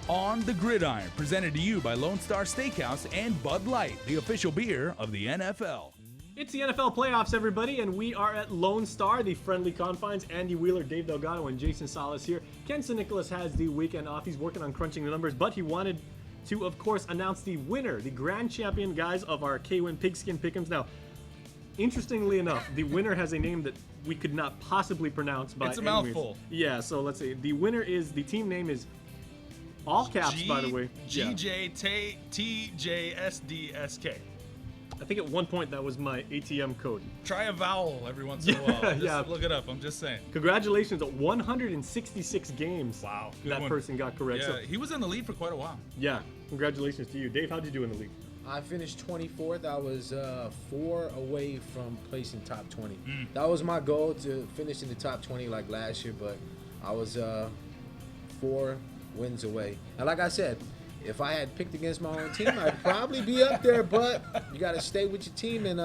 On the Gridiron, presented to you by Lone Star Steakhouse and Bud Light, the official beer of the NFL. It's the NFL playoffs, everybody, and we are at Lone Star, the friendly confines. Andy Wheeler, Dave Delgado, and Jason Salas here. Ken St. Nicholas has the weekend off. He's working on crunching the numbers, but he wanted to, of course, announce the winner, the grand champion, guys, of our KUAM Pigskin Pickems. Now, interestingly enough, the winner has a name that we could not possibly pronounce by It's a any means. mouthful. Yeah, so let's see. The winner is, the team name is, all caps, by the way. Yeah. GJTJSDSK. I think at one point that was my ATM code. Try a vowel every once in a while. Just yeah. look it up. I'm just saying. Congratulations, 166 games. Wow. Good That one. person got correct. Yeah, So, he was in the lead for quite a while. yeah, congratulations to you. Dave, how'd you do in the league? I finished 24th. I was 4 away from placing top 20. That was my goal, to finish in the top 20 like last year, but I was 4 wins away. And like I said, if I had picked against my own team, I'd probably be up there, but you got to stay with your team and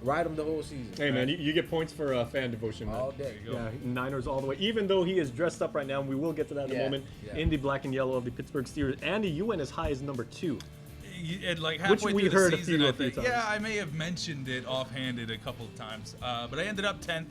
ride them the whole season. Hey, man, you get points for fan devotion, man. All day. Yeah, Niners all the way. Even though he is dressed up right now, and we will get to that in a Yeah, moment, yeah. in the black and yellow of the Pittsburgh Steelers. Andy, you went as high as number 2. And like halfway we through heard the a season, few I think. times. Yeah, I may have mentioned it offhanded a couple of times, but I ended up 10th,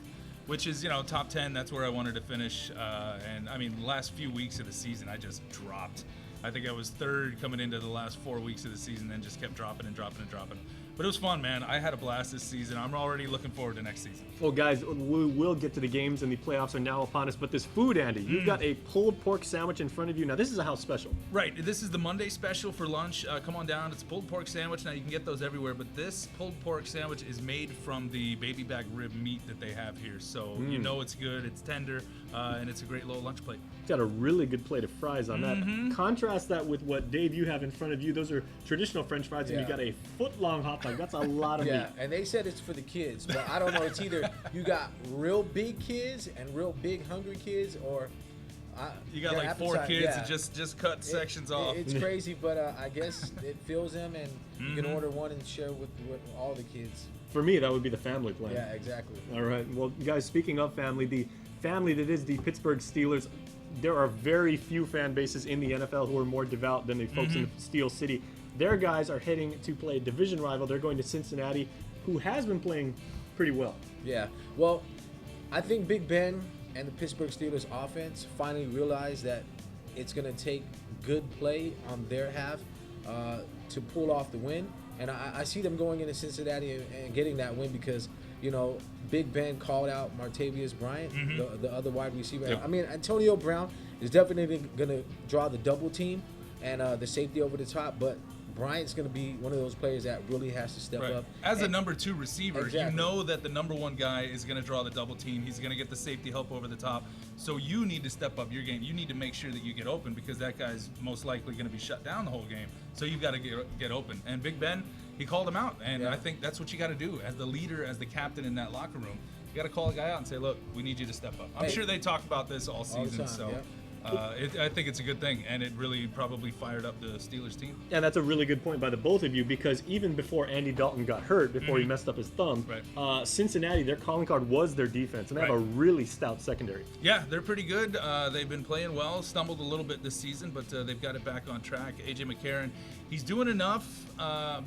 which is, top 10. That's where I wanted to finish. And I mean, the last few weeks of the season, I just dropped. I think I was 3rd coming into the last 4 weeks of the season, then just kept dropping and dropping and dropping. But it was fun, man. I had a blast this season. I'm already looking forward to next season. Well, guys, we will get to the games, and the playoffs are now upon us. But this food, Andy, you've got a pulled pork sandwich in front of you. Now, this is a house special. Right, this is the Monday special for lunch. Come on down. It's a pulled pork sandwich. Now, you can get those everywhere, but this pulled pork sandwich is made from the baby back rib meat that they have here. So you know it's good, it's tender, and it's a great little lunch plate. It's got a really good plate of fries on that. Contrast that with what, Dave, you have in front of you. Those are traditional French fries, and you Yeah. got a foot-long hot dog. That's a lot of Yeah, meat. and they said it's for the kids, but I don't know. It's either you got real big kids and real big hungry kids, or You got like 4 appetite, kids yeah. and just cut sections off. It's crazy, but I guess it fills them, and you can order one and share with all the kids. For me, that would be the family plan. Yeah, exactly. All right. Well, guys, speaking of family, the family that is the Pittsburgh Steelers, there are very few fan bases in the NFL who are more devout than the folks in Steel City. Their guys are heading to play a division rival. They're going to Cincinnati, who has been playing pretty well. Yeah. Well, I think Big Ben and the Pittsburgh Steelers offense finally realized that it's going to take good play on their half to pull off the win. And I see them going into Cincinnati and getting that win because, Big Ben called out Martavius Bryant, the other wide receiver. Yep. I mean, Antonio Brown is definitely going to draw the double team and the safety over the top, but Bryant's going to be one of those players that really has to step up. As a number 2 receiver, Exactly. you know that the number 1 guy is going to draw the double team. He's going to get the safety help over the top. So you need to step up your game. You need to make sure that you get open because that guy's most likely going to be shut down the whole game. So you've got to get open. And Big Ben, he called him out. And Yeah. I think that's what you got to do as the leader, as the captain in that locker room. You got to call a guy out and say, look, we need you to step up. I'm Hey. sure they talk about this all All the season. time, So yeah. I think it's a good thing. And it really probably fired up the Steelers team. And that's a really good point by the both of you because even before Andy Dalton got hurt, before he messed up his thumb, Cincinnati, their calling card was their defense, and they have a really stout secondary. Yeah, they're pretty good. They've been playing well, stumbled a little bit this season, but they've got it back on track. A.J. McCarron, he's doing enough,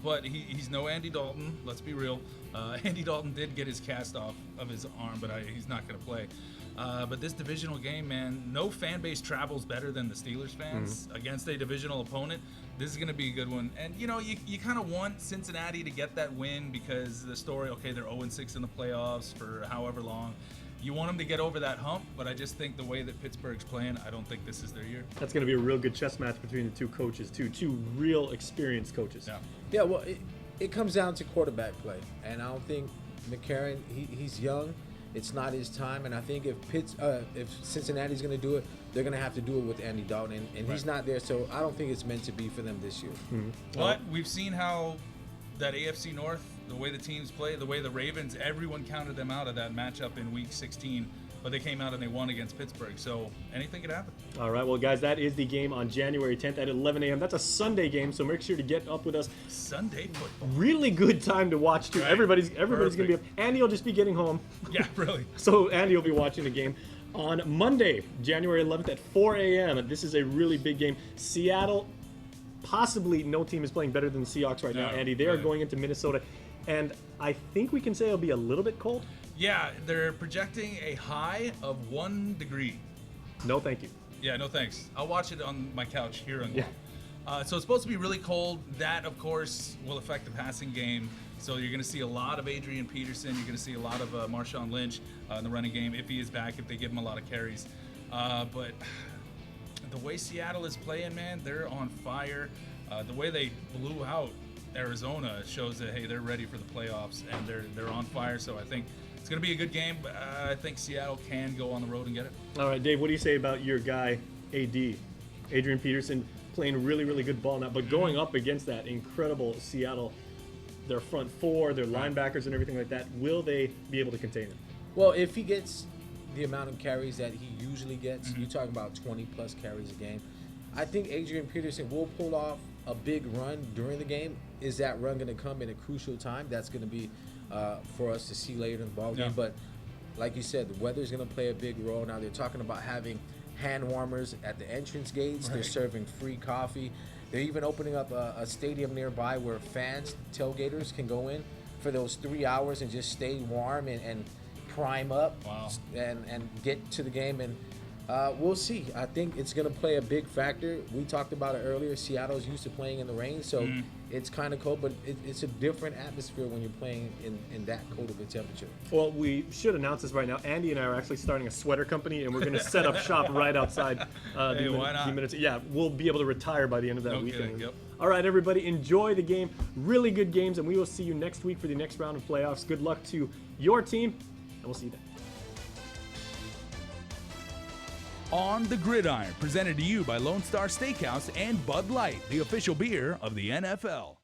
but he's no Andy Dalton. Let's be real. Andy Dalton did get his cast off of his arm, but he's not going to play. But this divisional game, man, no fan base travels better than the Steelers fans against a divisional opponent. This is going to be a good one. And, you kind of want Cincinnati to get that win because the story, okay, they're 0-6 in the playoffs for however long. You want them to get over that hump, but I just think the way that Pittsburgh's playing, I don't think this is their year. That's going to be a real good chess match between the two coaches, too. Two real experienced coaches. Yeah. Yeah, well, it comes down to quarterback play, and I don't think McCarron, he's young. It's not his time, and I think if Cincinnati's going to do it, they're going to have to do it with Andy Dalton, and he's not there, so I don't think it's meant to be for them this year. But we've seen how that AFC North, the way the teams play, the way the Ravens, everyone counted them out of that matchup in Week 16. But they came out and they won against Pittsburgh. So anything could happen. All right, well, guys, that is the game on January 10th at 11 a.m. That's a Sunday game, so make sure to get up with us. Sunday football. Really good time to watch, too. Right. Everybody's going to be up. Perfect. Andy will just be getting home. Yeah, really. So Andy will be watching the game. On Monday, January 11th at 4 a.m. This is a really big game. Seattle, possibly no team is playing better than the Seahawks right now, Andy. They are going into Minnesota, and I think we can say it'll be a little bit cold. Yeah, they're projecting a high of 1 degree. No, thank you. Yeah, no thanks. I'll watch it on my couch here in Yeah. So it's supposed to be really cold. That, of course, will affect the passing game. So you're going to see a lot of Adrian Peterson. You're going to see a lot of Marshawn Lynch in the running game if he is back, if they give him a lot of carries. But the way Seattle is playing, man, they're on fire. The way they blew out Arizona shows that, hey, they're ready for the playoffs, and they're on fire. So I think it's going to be a good game. But I think Seattle can go on the road and get it. All right, Dave, what do you say about your guy, AD, Adrian Peterson, playing really, really good ball now, but going up against that incredible Seattle, their front four, their linebackers and everything like that, will they be able to contain him? Well, if he gets the amount of carries that he usually gets, you're talking about 20-plus carries a game, I think Adrian Peterson will pull off a big run during the game. Is that run going to come in a crucial time? That's going to be for us to see later in the ball game. But like you said, the weather's going to play a big role. Now they're talking about having hand warmers at the entrance gates. They're serving free coffee. They're even opening up a stadium nearby where fans, tailgaters, can go in for those 3 hours and just stay warm and prime up and get to the game. And we'll see. I think it's going to play a big factor. We talked about it earlier. Seattle's used to playing in the rain, so it's kind of cold, but it's a different atmosphere when you're playing in that cold of a temperature. Well, we should announce this right now. Andy and I are actually starting a sweater company, and we're going to set up shop right outside Hey, why not? the minutes. Yeah, we'll be able to retire by the end of that No weekend. kidding, yep. All right, everybody, enjoy the game. Really good games, and we will see you next week for the next round of playoffs. Good luck to your team, and we'll see you then. On the Gridiron, presented to you by Lone Star Steakhouse and Bud Light, the official beer of the NFL.